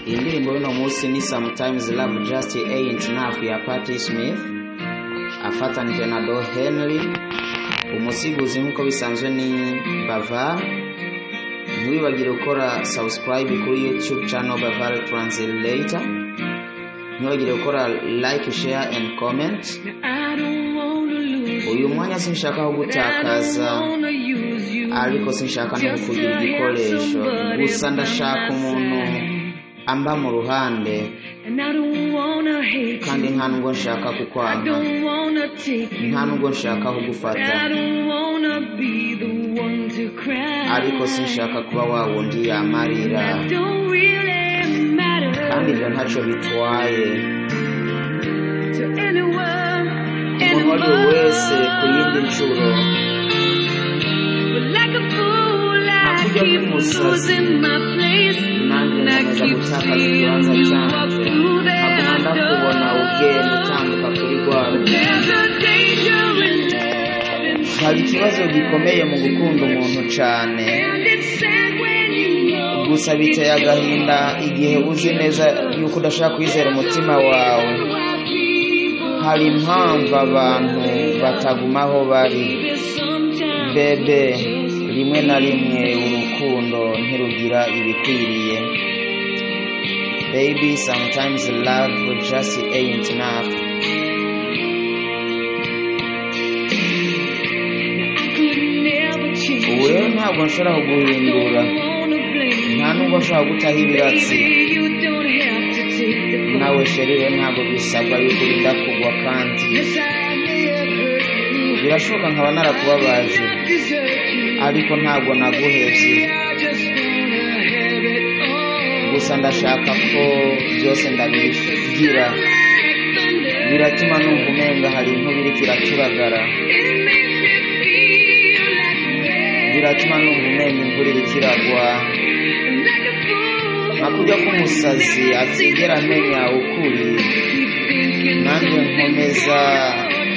indirimbo y'uno munsi ni Sometimes Love Just Ain't Enough ya Patti Smith afatanije na Don Henley. Umusiguzi nk'uko bisanzwe ni Bavar. Ntiwibagire gukora subscribe kuri YouTube channel Bavar Translator. Ntiwibagire gukora like, share and comment. Uyu mwanya sinshaka gutakaza, ariko sinshaka no kugira igikoresho, gusa ndashaka umuntu amba mu ruhande, kandi nta nubwo nshaka kukwanga, nta nubwo nshaka kugufata, ariko sinshaka kuba wa wundi yamarira, kandi ibyo ntacyo bitwaye. Umuntu wari wese ku yindi nshuro akujya kumusazi, nanjye nkomeza gutakaza ikibanza cyanjye, nkaguma ndakubona ugenda utambuka kuri rwaro. Hari ikibazo gikomeye mu gukunda umuntu cyane, gusa biteye agahinda igihe uzi neza yuko udashaka kwizera umutima wawe. Hari impamvu abantu batagumaho bari, bebe, rimwe na rimwe urukundo ntirugira ibikwiriye. Baby, sometimes love just ain't enough. Uwe ntabwo nshobora kuguhindura, nta nubwo nshobora gutaha ibiratsi, nawe sherire ntabwo bisabwa yuko urinda kugwa, kandi birashoboka nkaba narakubabaje, ariko ntabwo naguhevye. Gusa ndashaka ko byose ndabigira, biratuma numva umenga hari inkuba iriko iraturagara, biratuma numva umenga imvura iriko iragwa, nakujya k'umusazi atigera amenya ukuri. Nanjye nkomeza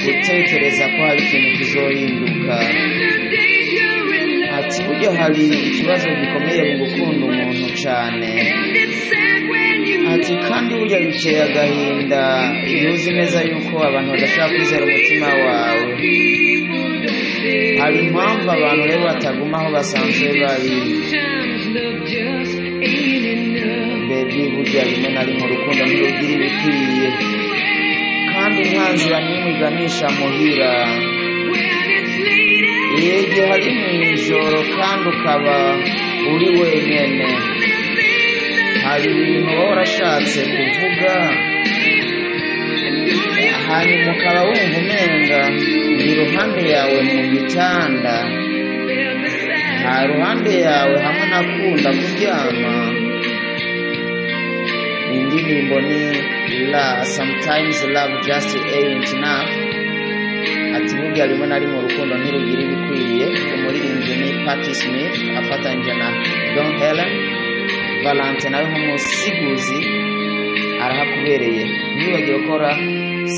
gutekereza ko hari ikintu kizohinduka. Ati burya hari ikibazo gikomeye mu gukunda umuntu cyane, ati kandi burya biteye agahinda iyo uzi neza yuko abantu badashaka kwizera umutima wawe. Hari impamvu abantu rero bataguma aho basanzwe bari. Baby, burya rimwe na rimwe urukundo ntirugira ibikwiye, kandi nta nzira n'imwe iganisha muhira. Igihe hari mw'ijoro kandi ukaba uri wenyene, hari ibintu uba warashatse kuvuga, hanyuma ukaba wumva umenga ni iruhande yawe mu gitanda, nta ruhande yawe hamwe nakunda kuryama. Indirimbo ni Sometimes Love Just Ain't Enough. Ati burya rimwe na rimwe urukundo ntirugira ibikwiriye. Umuririmbyi ni Patti Smith afatanyije na Don Helen. Valentine nawe nk'umusiguzi arahakubereye. Ntiwibagire gukora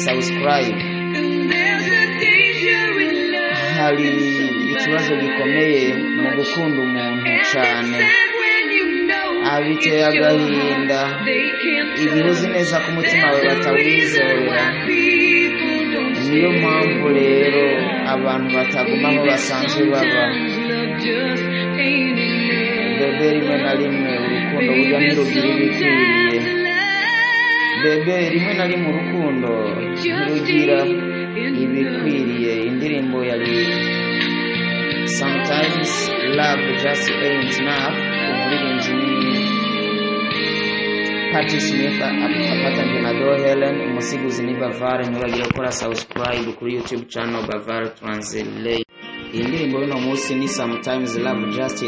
subscribe. Hari ikibazo gikomeye mu gukunda umuntu cyane, abiteye agahinda igihe uzi neza ko umutima wawe batawizera. Niyo mpamvu rero abantu bataguma aho basanzwe baba. Bebe, rimwe na rimwe urukundo burya ntirugira ibikwiriye. Bebe, rimwe na rimwe urukundo ntirugira ibikwiriye. Indirimbo yari Sometimes Love Just Ain't Enough. Umuririmbyi ni Patti Smith afatanyije na Don Helen. Umusiguzi ni Bavar. Ntiwibagire gukora subscribe kuri YouTube channel Bavar Translate. Indirimbo y'uno munsi ni Sometimes Love Just